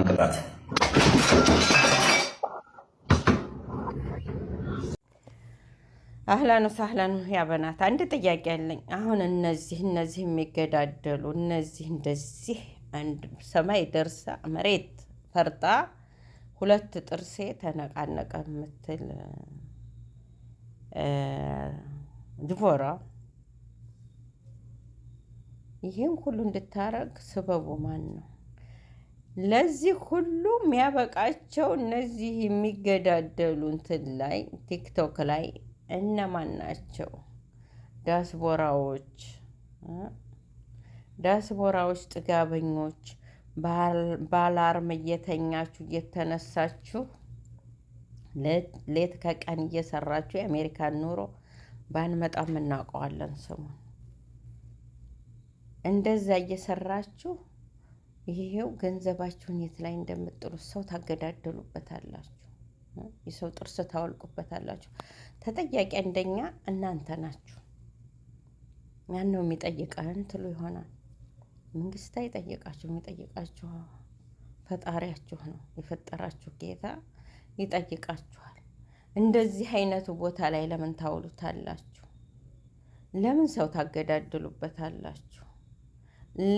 ቅጣት አህላን ወሳህላን ያ በናት አንድ ጥያቄ አለኝ። አሁን እነዚህ የሚገዳደሉ እነዚህ እንደዚህ አንድ ሰማይ ደርሳ መሬት ፈርጣ ሁለት ጥርሴ ተነቃነቀ የምትል ድቦራ ይህን ሁሉ እንድታረግ ስበቡ ማን ነው? ለዚህ ሁሉ የሚያበቃቸው እነዚህ የሚገዳደሉ እንትን ላይ ቲክቶክ ላይ እነማን ናቸው? ዳስቦራዎች፣ ጥጋበኞች ባላርም እየተኛችሁ እየተነሳችሁ ሌት ከቀን እየሰራችሁ የአሜሪካን ኑሮ ባንመጣም እናውቀዋለን። ስሙን እንደዛ እየሰራችሁ ይሄው ገንዘባችሁን የት ላይ እንደምጥሉት ሰው ታገዳደሉበታላችሁ። የሰው ጥርስ ታወልቁበታላችሁ። ተጠያቂ አንደኛ እናንተ ናችሁ። ያን ነው የሚጠይቀን ትሉ ይሆናል። መንግስት አይጠይቃችሁ፣ የሚጠይቃችሁ ፈጣሪያችሁ ነው። የፈጠራችሁ ጌታ ይጠይቃችኋል። እንደዚህ አይነቱ ቦታ ላይ ለምን ታውሉታላችሁ? ለምን ሰው ታገዳድሉበታላችሁ?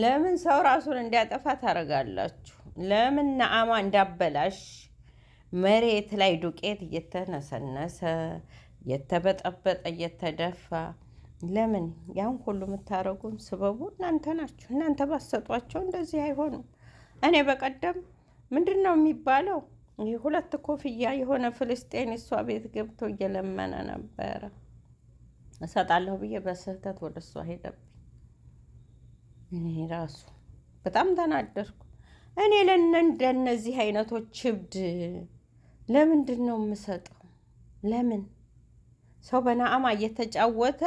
ለምን ሰው ራሱን እንዲያጠፋ ታረጋላችሁ? ለምን ነአማ እንዳበላሽ መሬት ላይ ዱቄት እየተነሰነሰ እየተበጠበጠ እየተደፋ ለምን ያን ሁሉ የምታረጉን? ስበቡ እናንተ ናችሁ። እናንተ ባሰጧቸው እንደዚህ አይሆኑም። እኔ በቀደም ምንድን ነው የሚባለው ሁለት ኮፍያ የሆነ ፍልስጤን እሷ ቤት ገብቶ እየለመነ ነበረ። እሰጣለሁ ብዬ በስህተት ወደ እሷ ሄደብኝ። እኔ ራሱ በጣም ተናደርኩ። እኔ ለእነዚህ አይነቶች እብድ ለምንድን ነው የምሰጠው? ለምን ሰው በነአማ እየተጫወተ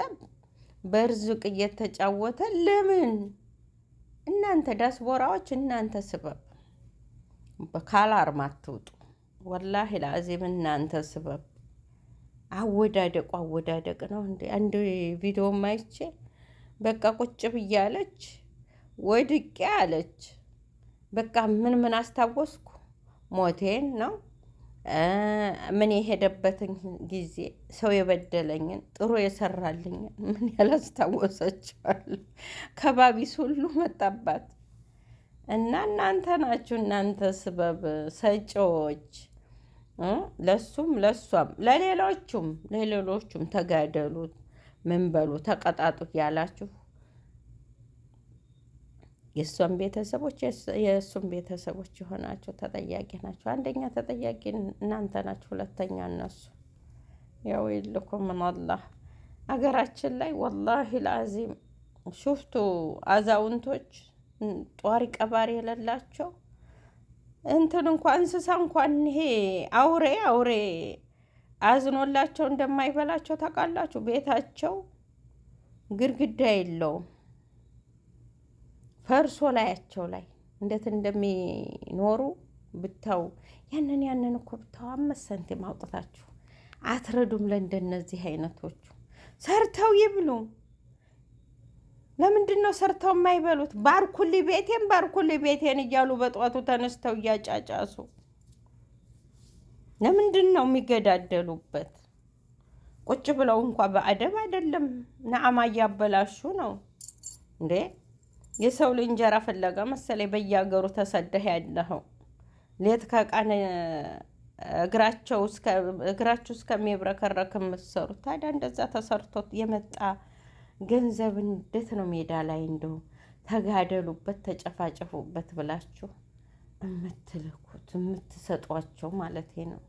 በርዝቅ እየተጫወተ ለምን? እናንተ ዳስቦራዎች እናንተ ስበብ ካላርም አትውጡ። ወላሂ ለአዚም እናንተ ስበብ አወዳደቅ ነው እንዴ? አንድ ቪዲዮ ማይቼ በቃ ቁጭ ብያለች ወድቄ አለች። በቃ ምን አስታወስኩ? ሞቴን ነው ምን የሄደበትን ጊዜ ሰው የበደለኝን ጥሩ የሰራልኝን ምን ያላስታወሰችዋል? ከባቢስ ሁሉ መጣባት እና እናንተ ናችሁ። እናንተ ስበብ ሰጪዎች ለሱም ለሷም ለሌሎቹም ተጋደሉት ምን በሉ ተቀጣጡ ያላችሁ የእሷም ቤተሰቦች የእሱም ቤተሰቦች የሆናቸው ተጠያቂ ናቸው። አንደኛ ተጠያቂ እናንተ ናችሁ፣ ሁለተኛ እነሱ። ያው ይልኩም ምናላህ አገራችን ላይ ወላሂ ለአዚም ሹፍቱ አዛውንቶች ጧሪ ቀባሪ የሌላቸው እንትን እንኳን እንስሳ እንኳን ይሄ አውሬ አዝኖላቸው እንደማይበላቸው ታውቃላችሁ። ቤታቸው ግድግዳ የለውም ፈርሶ ላያቸው ላይ እንዴት እንደሚኖሩ ብታው። ያንን እኮ ብታው 5 ሳንቲም አውጥታችሁ አትረዱም። ለእንደነዚህ አይነቶቹ ሰርተው ይብሉ። ለምንድን ነው ሰርተው የማይበሉት? ባርኩሊ ቤቴን እያሉ በጧቱ ተነስተው እያጫጫሱ ለምንድን ነው የሚገዳደሉበት? ቁጭ ብለው እንኳ በአደብ አይደለም ነአማ እያበላሹ ነው እንዴ? የሰው ልጅ እንጀራ ፍለጋ መሰለኝ በየሀገሩ ተሰደህ ያለኸው። ሌት ከቀን እግራችሁ እስከሚብረከረክ የምትሰሩት። ታዲያ እንደዛ ተሰርቶት የመጣ ገንዘብ እንዴት ነው ሜዳ ላይ እንደው ተጋደሉበት ተጨፋጨፉበት ብላችሁ የምትልኩት የምትሰጧቸው ማለት ነው?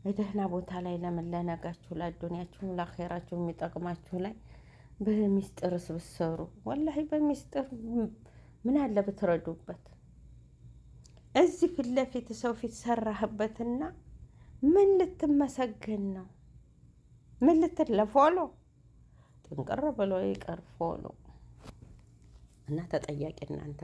የደህና ቦታ ላይ ለምን ለነጋችሁ ለአዱንያችሁ ለአኼራችሁ የሚጠቅማችሁ ላይ በሚስጥርስ ብትሰሩ? ወላሂ በሚስጥር ምን አለ ብትረዱበት። እዚህ ፊት ለፊት ሰው ፊት ሰራህበትና ምን ልትመሰገን ነው? ምን ለፎሎ ጥንቅር ብሎ ይቀር ፎሎ እና ተጠያቂ እናንተ